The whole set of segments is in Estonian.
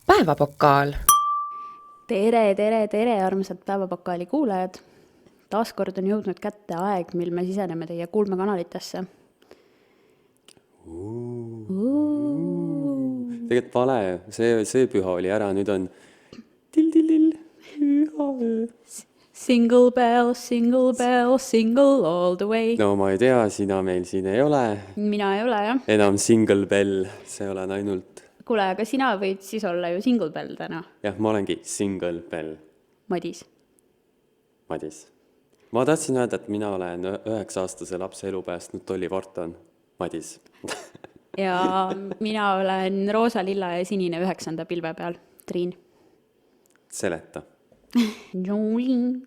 Päevapokaal. Tere, armsad Päevapakaali kuulajad. Taaskord on jõudnud kätte aeg, mil me siseneme teie kuulmekanalitesse. Tegelikult vale, see püha oli ära, nüüd on till-till-till, hüha öö. Single bell, single all the way. No ma ei tea, sina meil siin ei ole. Mina ei ole, jah. Enam single bell, see olen ainult... Kuule, aga sina võid siis olla ju single bell täna. Jah, ma olengi single bell. Madis. Ma tahtsin öelda, et mina olen 9-aastase lapse elu päästnud Dolly Parton. Madis. Ja mina olen roosa, lilla ja sinine 9. pilve peal. Triin. Seleta. Jolene.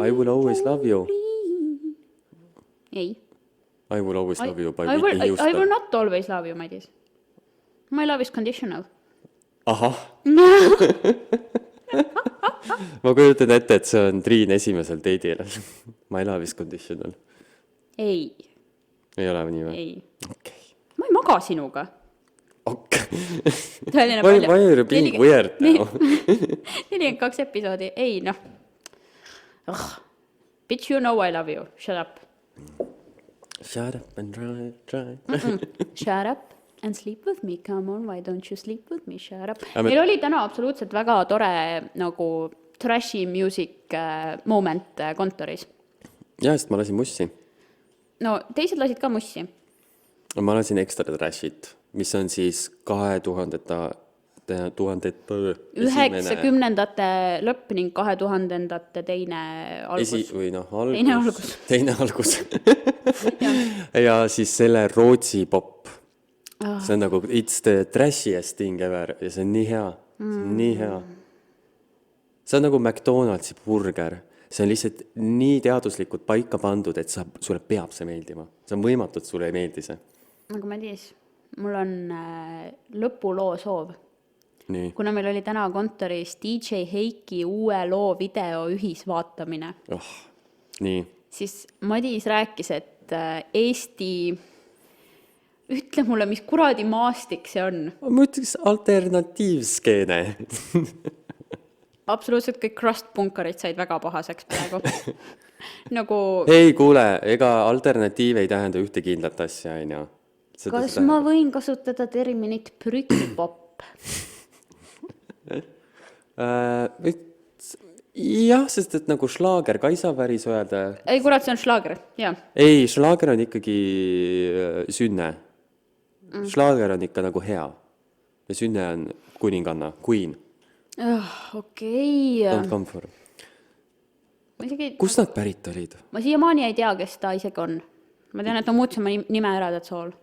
I will always love you. Ei. I will always love you by I Whitney Houston. will not always love you, Madis. My love is conditional. Ahah. Ma kujutan ette, et see on Triin esimesel date'il. My love is conditional. Ei. Ei ole nii või? Ei. Okay. Ma ei maga sinuga. Why are you being weird now? 42 episoodi. Ei, noh. Bitch, you know I love you. Shut up. Shut up and try. Shut up and sleep with me. Come on, why don't you sleep with me? Shut up. Meil oli täna absoluutselt väga tore nagu trashy music moment kontoris. Ja, sest ma lasin mussi. No, teised lasid ka mussi. Ma lasin ekstra trashit, mis on siis 2000-ndate 90-ndate lõpp ning 2000-ndate teine algus. Teine algus. Ja siis selle Rootsi pop. See on nagu it's the trashiest thing ever ja see on nii hea. Nii hea. See on nagu McDonald'si burger. See on lihtsalt nii teaduslikult paika pandud, et sulle peab see meeldima. See on võimatu, et sulle ei meeldi see. Nagu ma tiis, mul on lõpuloo soov. Nii. Kuna meil oli täna kontoris DJ Heiki uue loo video ühisvaatamine, nii. siis Madis rääkis, et Eesti, ütle mulle, mis kuradi maastik see on. Ma ütleks alternatiivskeene. Absoluutselt kõik crust-punkarid said väga pahaseks praegu. Nagu... Ei, kuule, ega alternatiiv ei tähenda ühte kindlat asja, aina. Kas ma võin kasutada terminit prügipop? Jah, sest et nagu šlaager ka ei saa päris öelda. Ei, kurat, see on šlaager, jah. Ei, šlaager on ikkagi sünne. Šlaager on ikka nagu hea. Ja sünne on kuninganna, queen. Okei. Don't come for. Kust nad pärit olid? Ma siiamaani ei tea, kes ta isegi on. Ma tean, et ma muutsin oma nime ära, that's all.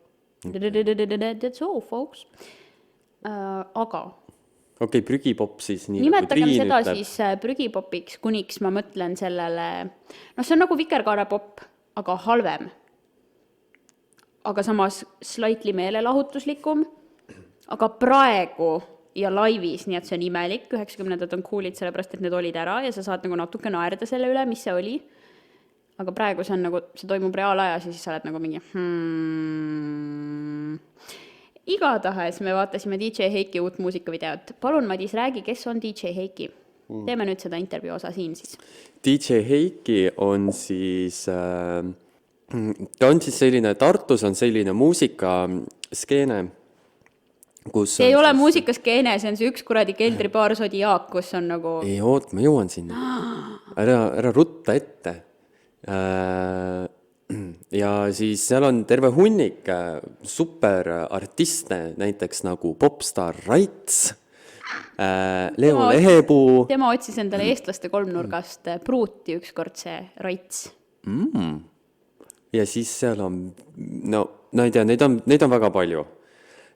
That's all, folks. Aga... Okei, prügipop siis nii nimetagem nagu seda ütleb. Siis prügipopiks, kuniks ma mõtlen sellele... No see on nagu vikerkaarepop, aga halvem. Aga samas slightly meelelahutuslikum. Aga praegu ja laivis, nii et see on imelik. 90-ndad on coolid sellepärast, et need olid ära ja sa saad nagu natuke naerda selle üle, mis see oli. Aga praegu see on nagu, see toimub reaalajas ja siis sa oled nagu mingi Igatahes me vaatasime DJ Heiki uut muusikavideot. Palun, Madis, räägi, kes on DJ Heiki? Teeme nüüd seda intervjuu osa siin siis. DJ Heiki on siis, ta on siis selline, Tartus on selline muusikaskeene, kus... See ei ole muusikaskeene, see on see üks kuradi keldribaar Zodiaak, kus on nagu... Ei, oot, ma jõuan sinna. Ära rutta ette. Ja siis seal on terve hunnik superartiste, näiteks nagu popstar Raits, Leo Lehepuu. Tema otsis endale eestlaste kolmnurgast pruuti ükskord see Raits. Ja siis seal on, no ei tea, neid on väga palju.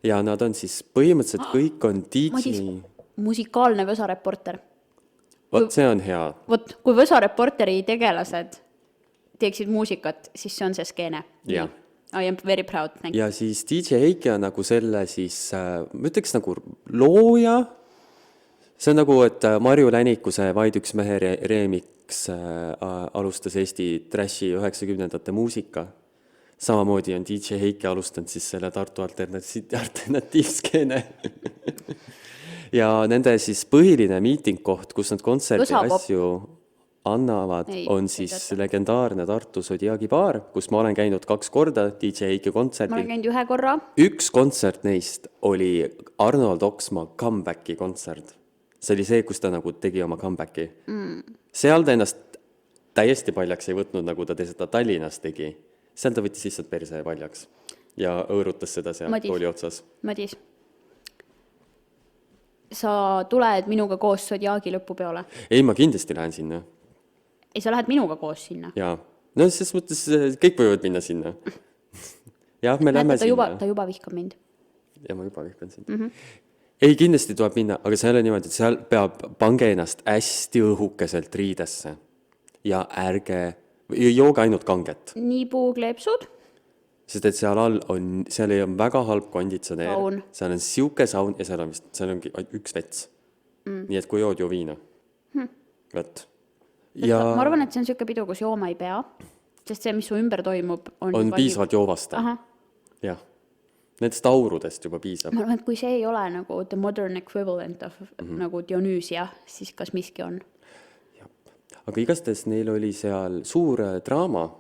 Ja nad on siis põhimõtteliselt kõik on DJ... Madis, musikaalne vösareporter. vot see on hea. Vot, kui Võsa Reporteri tegelased teeksid muusikat, siis see on see skeene. Jah. I am very proud, thank you. Ja siis DJ Heiki on nagu selle siis, ma ütleks nagu looja. See on nagu, et Marju Länikuse Vaid üks mehe remix alustas Eesti trashi 90ndate muusika. Samamoodi on DJ Heiki alustanud siis selle Tartu alternatiivskeene. Ja nende siis põhiline miitingkoht, kus nad kontserdi asju annavad, on siis legendaarne Tartu Zodiaagi baar, kus ma olen käinud 2 korda DJ Heiki kontserdil. Ma olen käinud 1 korra. Üks kontsert neist oli Arnold Oksmaa comebacki kontsert. See oli see, kus ta nagu tegi oma comebacki. Seal ta ennast täiesti paljaks ei võtnud, nagu ta seda Tallinnas tegi. Seal ta võttis lihtsalt perse paljaks ja õõrutas seda seal tooli otsas. Madis, sa tuled minuga koos Zodiaagi lõpupeole? Ei, ma kindlasti lähen sinna. Ei, sa lähed minuga koos sinna? Jaa. No selles mõttes kõik võivad minna sinna. Jah, me lähme sinna. Ta juba vihkab mind. Ja ma juba vihkan sind. Ei, kindlasti tuleb minna, aga seal on niimoodi, et seal peab pange ennast hästi õhukeselt riidesse. Ja ärge, jooge ainult kanget. Niipuu kleepsud? Sest et seal all on, seal ei on väga halb konditsioneer. Saun. Seal on siuke saun ja seal ongi üks vets. Nii et kui jood ju viina. Võt. Ja ma arvan, et see on siuke pidu, kus jooma ei pea, sest see, mis su ümber toimub, on piisavalt joovasta. Jah. Nendest aurudest juba piisab. Ma arvan, et kui see ei ole nagu the modern equivalent of nagu Dionüüsia, siis kas miski on? Ja. Aga igastahes neil oli seal suur draama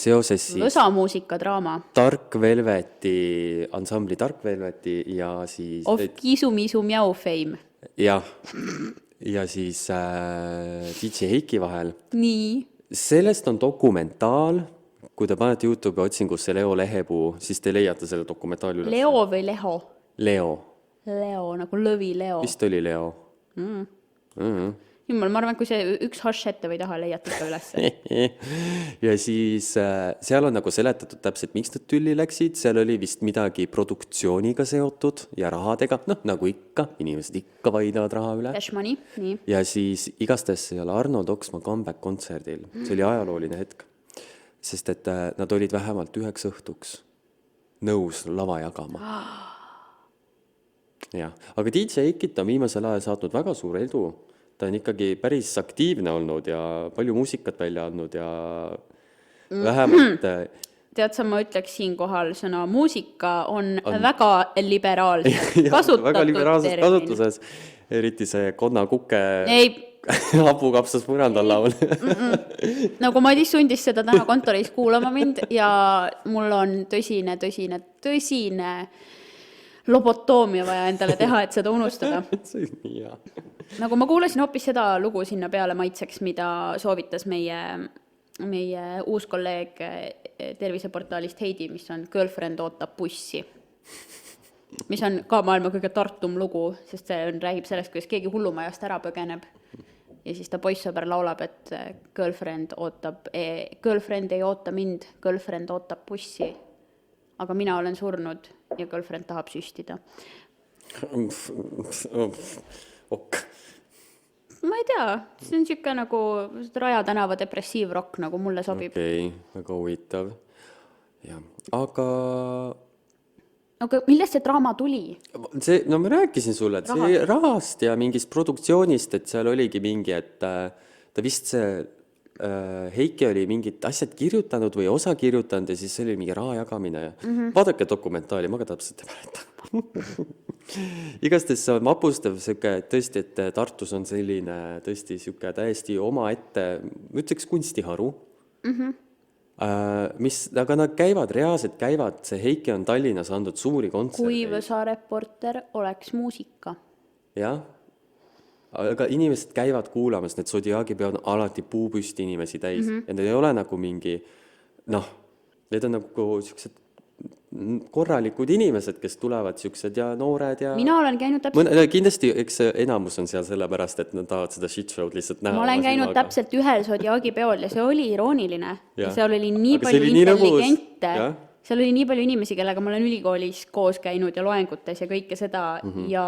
seoses siis Võsa muusikadraama. Dark Velveti, ansambli Dark Velveti ja siis Of Kisu-Misu Miau fame. Jah. Ja siis DJ Heiki vahel. Nii. Sellest on dokumentaal. Kui te panete YouTube'i otsingusse Leo Lehepuu, siis te leiate selle dokumentaali üles. Leo või Leho? Leo. Leo, nagu lõvi Leo. Vist oli Leo. Jumal, ma arvan, kui see üks hash ette või taha leiate ikka üles. Ja siis seal on nagu seletatud täpselt, miks nad tülli läksid. Seal oli vist midagi produktsiooniga seotud ja rahadega. Nagu ikka, inimesed ikka vaidavad raha üle. Cash money, nii. Ja siis igastahes seal Arnold Oksmaa comeback kontserdil. See oli ajalooline hetk. Sest et nad olid vähemalt 9 õhtuks nõus lava jagama. Ja. Aga DJ Heikit on viimasel ajal saatnud väga suur edu. Ta on ikkagi päris aktiivne olnud ja palju muusikat välja andnud ja vähemalt... Tead sa, ma ütleks siin kohal sõna muusika on väga liberaalselt kasutatud. Väga liberaalses kasutuses. Eriti see Konna Kuke hapukapsas põrandal laul. Nagu Madis sundis seda täna kontoris kuulama mind ja mul on tõsine lobotoomia vaja endale teha, et seda unustada. See on nii hea. Nagu ma kuulasin hoopis seda lugu sinna peale maitseks, mida soovitas meie uus kolleeg terviseportaalist Heidi, mis on Girlfriend ootab bussi. Mis on ka maailma kõige tartum lugu, sest see räägib sellest, kuidas keegi hullumajast ära põgeneb. Ja siis ta poissõber laulab, et girlfriend ei oota mind, girlfriend ootab bussi. Aga mina olen surnud ja girlfriend tahab süstida. Ma ei tea, see on siuke nagu Raja tänava depressiivrokk, nagu mulle sobib. Okei, väga huvitav. Ja. Aga millest see draama tuli? No ma rääkisin sulle, et see rahast ja mingist produktsioonist, et seal oligi mingi, et ta vist see Heiki oli mingid asjad kirjutanud või osa kirjutanud ja siis see oli mingi raha jagamine. Vaadake dokumentaali, ma ka täpselt ei mäleta. Igastahes see on mapustav tõesti, et Tartus on selline tõesti siuke täiesti oma ette, ma ütleks kunstiharu. Aga nad reaalselt käivad, see Heiki on Tallinnas andnud suuri kontserte. Kui Võsa Reporter oleks muusika. Jah. Aga inimesed käivad kuulamas, need Zodiaagi peavad alati puupüsti inimesi täis. Ja need ei ole nagu mingi, need on nagu siuksed korralikud inimesed, kes tulevad siuksed ja noored ja... Mina olen käinud täpselt... Kindlasti, eks enamus on seal sellepärast, et nad tahavad seda shitshow'd lihtsalt näha. Ma olen käinud täpselt ühel Zodiaagi peol ja see oli irooniline. Ja seal oli nii palju intelligente. Seal oli nii palju inimesi, kellega ma olen ülikoolis koos käinud ja loengutes ja kõike seda ja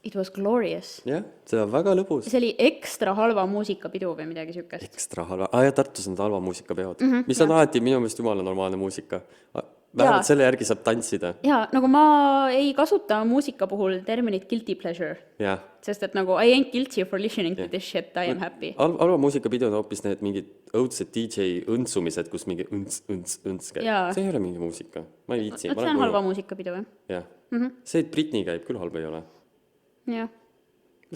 It was glorious. jah, see on väga lõbus. See oli ekstra halva muusikapidu või midagi sükest. Ekstra halva. Ja Tartus on halva muusikapeod, mis on alati minu meelest jumala normaalne muusika. Vähemalt selle järgi saab tantsida. Jaa, nagu ma ei kasuta muusika puhul terminit guilty pleasure. Jah. Sest et nagu I ain't guilty for listening to this shit, I am happy. Halva muusikapidu on hoopis need mingid õudsed DJ õntsumised, kus mingi õnts käib. Jaa. See ei ole mingi muusika. Ma ei viitsi. Vot see on halva muusikapidu, või? Jah. See, et Britney käib, küll halb ei ole. Jah.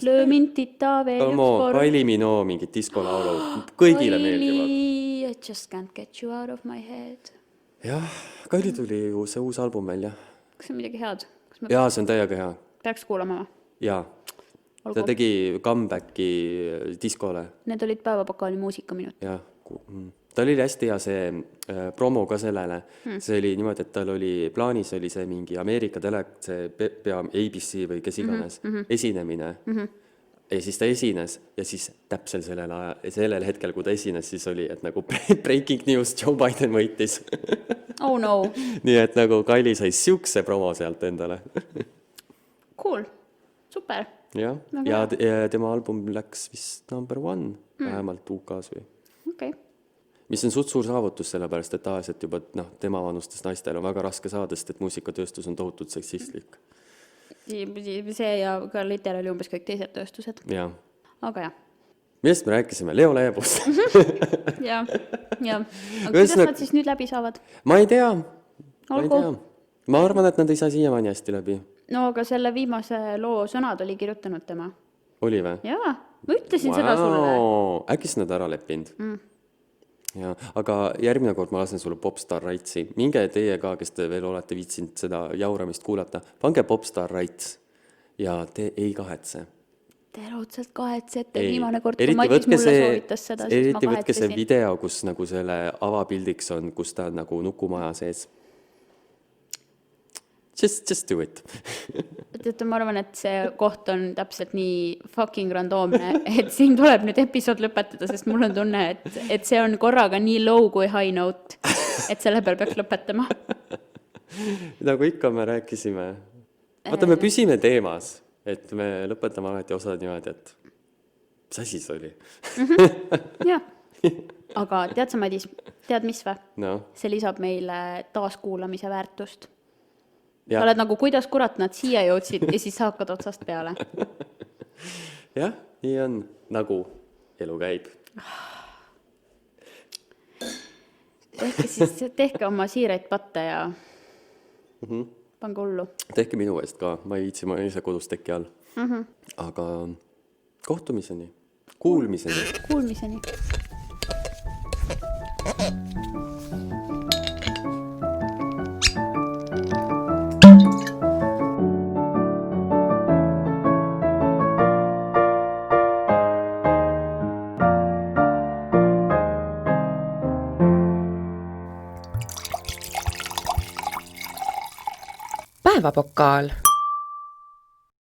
Löö mind tita veel üks kord. Kylie Minogue, mingid diskolaulu. Kõigile meeldivad. I just can't get you out of my head. Jah, Kylie tuli ju see uus album välja. Kas see on midagi head? Kas me Jaa, see on täiega hea. peaks kuulama või? Jaa. Ta tegi comebacki diskole. Need olid päevapokaali muusikaminut. Jah. Ta oli hästi hea see promo ka sellele. See oli niimoodi, et tal oli plaanis oli see mingi Ameerika see pea ABC või kes iganes esinemine. Ja siis ta esines ja siis täpselt sellel hetkel, kui ta esines, siis oli, et nagu breaking news, Joe Biden võitis. Oh no. Nii et nagu Kylie sai siukse promo sealt endale. Cool. Super. Ja tema album läks vist number 1, vähemalt UK-s või. Okay. Mis on suur saavutus sellepärast, et tavaliselt juba tema vanustes naistel on väga raske saada, sest et muusikatööstus on tohutult seksistlik. See ja ka literaali umbes kõik teised tööstused. Jah. Aga jah. Millest me rääkisime? Leo Leebust. Jah. Aga kuidas nad siis nüüd läbi saavad? Ma ei tea. Olgu. Ma arvan, et nad ei saa siiamaani hästi läbi. No, aga selle viimase loo sõnad oli kirjutanud tema. Oli või? Jaa, ma ütlesin seda sulle. Äkki nad ära leppinud? Ja, aga järgmine kord ma lasen sulle Popstar Rightsi. Minge teie ka, kes te veel olete viitsinud seda jauramist kuulata. Pange Popstar Rights ja te ei kahetse. Te raudselt kahetsete. Viimane kord, kui Madis mulle soovitas seda, siis ma eriti võtke see kahetsesin. video, kus nagu selle avapildiks on, kus ta on nagu nukumaja sees. Just do it. Teate, ma arvan, et see koht on täpselt nii fucking randoomne, et siin tuleb nüüd episood lõpetada, sest mul on tunne, et see on korraga nii low kui high note, et selle peal peaks lõpetama. Nagu ikka me rääkisime. Vaata, me püsime teemas, et me lõpetame alati osad niimoodi, et mis asi see oli? Jah. Aga tead sa, Madis, tead mis või? No. See lisab meile taaskuulamise väärtust. Ja. Sa oled nagu, kuidas kurat nad siia jõudsid ja siis hakkad otsast peale. Jah, nii on, nagu elu käib. Tehke oma siiraid patte ja pange hullu. Tehke minu eest ka, ma ei viitsi, ma ise kodus teki all. Aga kohtumiseni, kuulmiseni. Kuulmiseni. Päevapokaal.